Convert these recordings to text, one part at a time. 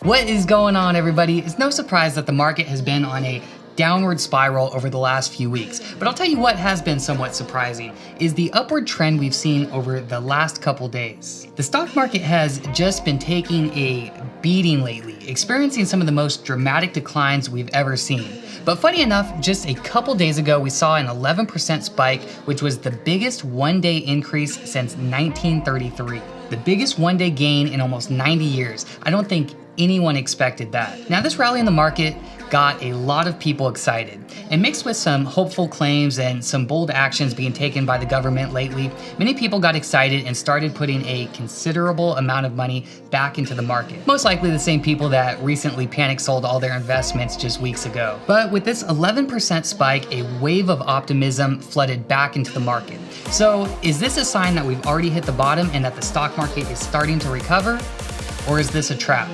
What is going on, everybody? It's no surprise that the market has been on a downward spiral over the last few weeks. But I'll tell you what has been somewhat surprising is the upward trend we've seen over the last couple days. The stock market has just been taking a beating lately, experiencing some of the most dramatic declines we've ever seen. But funny enough, just a couple days ago, we saw an 11% spike, which was the biggest one-day increase since 1933. The biggest one-day gain in almost 90 years. I don't think anyone expected that. Now, this rally in the market got a lot of people excited, and mixed with some hopeful claims and some bold actions being taken by the government lately, many people got excited and started putting a considerable amount of money back into the market. Most likely the same people that recently panic sold all their investments just weeks ago. But with this 11% spike, a wave of optimism flooded back into the market. So is this a sign that we've already hit the bottom and that the stock market is starting to recover? Or is this a trap?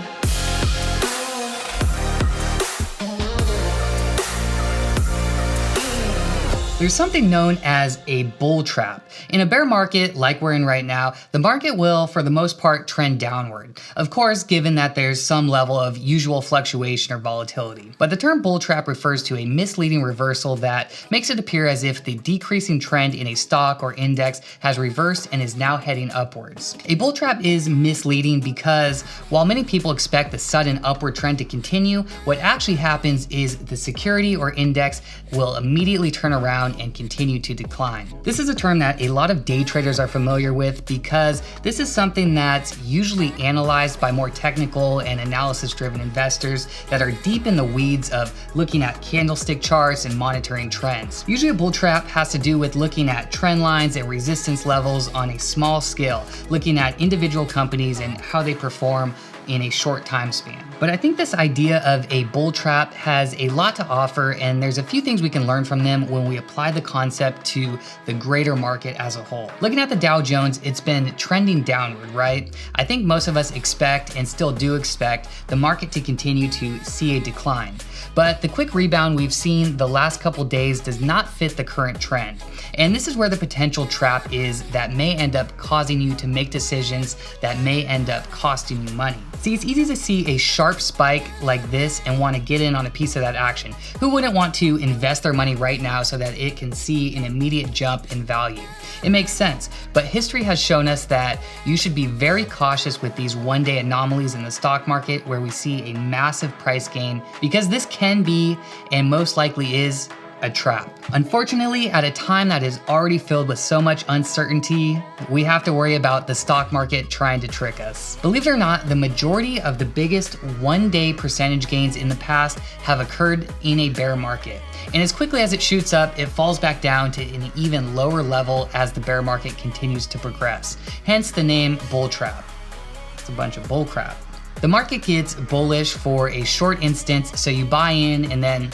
There's something known as a bull trap. In a bear market like we're in right now, the market will, for the most part, trend downward. Of course, given that there's some level of usual fluctuation or volatility. But the term bull trap refers to a misleading reversal that makes it appear as if the decreasing trend in a stock or index has reversed and is now heading upwards. A bull trap is misleading because while many people expect the sudden upward trend to continue, what actually happens is the security or index will immediately turn around and continue to decline. This is a term that a lot of day traders are familiar with because this is something that's usually analyzed by more technical and analysis-driven investors that are deep in the weeds of looking at candlestick charts and monitoring trends. Usually a bull trap has to do with looking at trend lines and resistance levels on a small scale, looking at individual companies and how they perform in a short time span. But I think this idea of a bull trap has a lot to offer, and there's a few things we can learn from them when we apply the concept to the greater market as a whole. Looking at the Dow Jones, it's been trending downward, right? I think most of us expect and still do expect the market to continue to see a decline. But the quick rebound we've seen the last couple days does not fit the current trend. And this is where the potential trap is that may end up causing you to make decisions that may end up costing you money. See, it's easy to see a sharp spike like this and want to get in on a piece of that action. Who wouldn't want to invest their money right now so that it can see an immediate jump in value? It makes sense, but history has shown us that you should be very cautious with these one-day anomalies in the stock market where we see a massive price gain, because this can be, and most likely is, a trap. Unfortunately, at a time that is already filled with so much uncertainty, we have to worry about the stock market trying to trick us. Believe it or not, the majority of the biggest one-day percentage gains in the past have occurred in a bear market. And as quickly as it shoots up, it falls back down to an even lower level as the bear market continues to progress. Hence the name bull trap. It's a bunch of bull crap. The market gets bullish for a short instant, so you buy in and then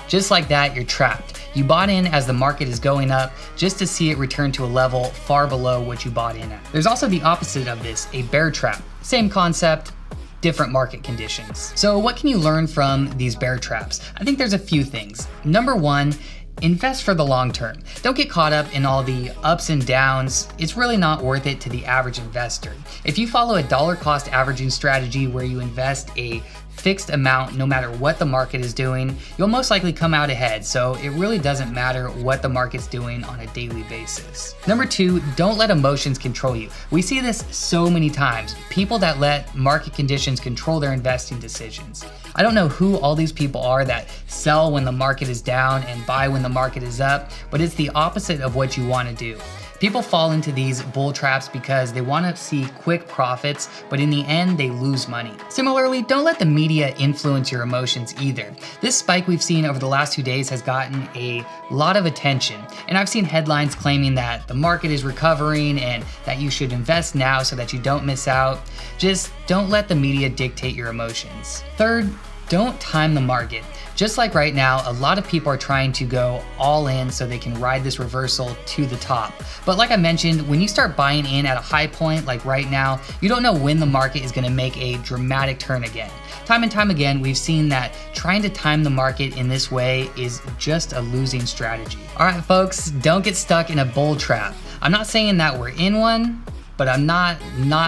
just like that, you're trapped. You bought in as the market is going up just to see it return to a level far below what you bought in at. There's also the opposite of this, a bear trap. Same concept, different market conditions. So what can you learn from these bear traps? I think there's a few things. Number one, invest for the long term. Don't get caught up in all the ups and downs. It's really not worth it to the average investor. If you follow a dollar cost averaging strategy where you invest a fixed amount no matter what the market is doing, you'll most likely come out ahead, so it really doesn't matter what the market's doing on a daily basis. Number two, don't let emotions control you. We see this so many times. People that let market conditions control their investing decisions. I don't know who all these people are that sell when the market is down and buy when the market is up, but it's the opposite of what you want to do. People fall into these bull traps because they want to see quick profits, but in the end, they lose money. Similarly, don't let the media influence your emotions either. This spike we've seen over the last 2 days has gotten a lot of attention, and I've seen headlines claiming that the market is recovering and that you should invest now so that you don't miss out. Just don't let the media dictate your emotions. Third, don't time the market. Just like right now, a lot of people are trying to go all in so they can ride this reversal to the top. But like I mentioned, when you start buying in at a high point like right now, you don't know when the market is going to make a dramatic turn again. Time and time again, we've seen that trying to time the market in this way is just a losing strategy. All right, folks, don't get stuck in a bull trap. I'm not saying that we're in one, but I'm not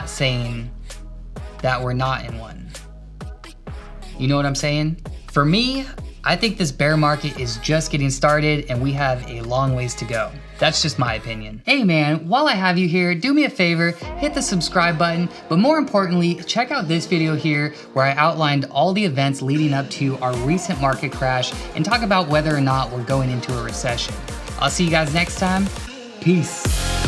saying that we're not in one. You know what I'm saying? For me, I think this bear market is just getting started and we have a long ways to go. That's just my opinion. Hey man, while I have you here, do me a favor, hit the subscribe button, but more importantly, check out this video here where I outlined all the events leading up to our recent market crash and talk about whether or not we're going into a recession. I'll see you guys next time. Peace.